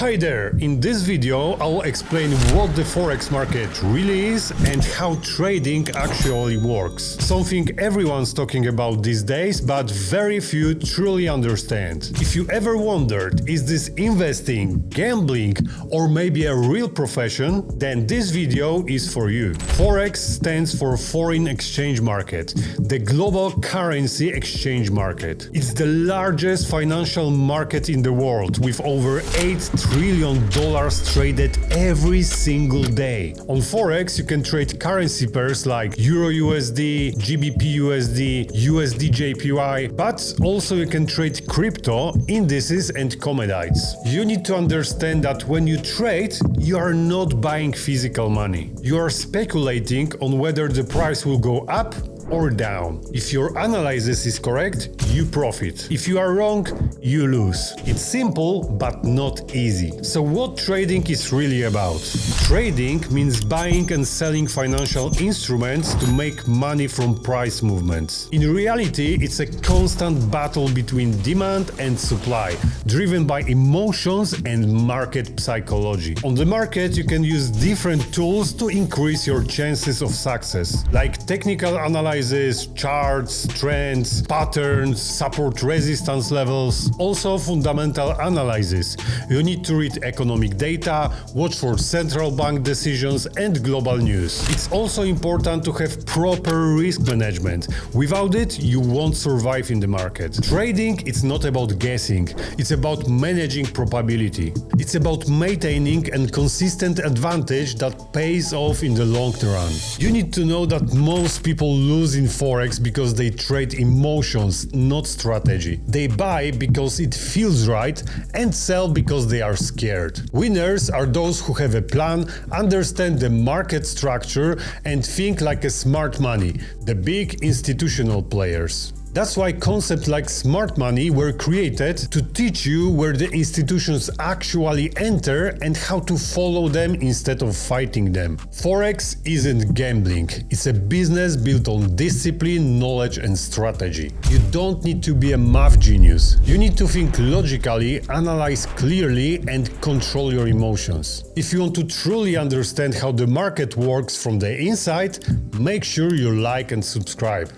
Hi there! In this video I'll explain what the Forex market really is and how trading actually works. Something everyone's talking about these days, but very few truly understand. If you ever wondered, is this investing, gambling, or maybe a real profession, then this video is for you. Forex stands for Foreign Exchange Market, the global currency exchange market. It's the largest financial market in the world, with over $8 trillion traded every single day. On Forex, you can trade currency pairs like Euro USD, GBP USD, USD JPY, but also you can trade crypto, indices, and commodities. You need to understand that when you trade, you are not buying physical money. You are speculating on whether the price will go up or down. If your analysis is correct, you profit. If you are wrong, you lose. It's simple, but not easy. So what trading is really about? Trading means buying and selling financial instruments to make money from price movements. In reality, it's a constant battle between demand and supply, driven by emotions and market psychology. On the market, you can use different tools to increase your chances of success, like technical analysis, charts, trends, patterns, support resistance levels, also fundamental analysis. You need to read economic data, watch for central bank decisions and global news. It's also important to have proper risk management. Without it, you won't survive in the market. Trading, it's not about guessing, it's about managing probability. It's about maintaining a consistent advantage that pays off in the long run. You need to know that most people lose in Forex because they trade emotions, not strategy. They buy because it feels right and sell because they are scared. Winners are those who have a plan, understand the market structure, and think like a smart money, the big institutional players. That's why concepts like smart money were created to teach you where the institutions actually enter and how to follow them instead of fighting them. Forex isn't gambling. It's a business built on discipline, knowledge, and strategy. You don't need to be a math genius. You need to think logically, analyze clearly, and control your emotions. If you want to truly understand how the market works from the inside, make sure you like and subscribe.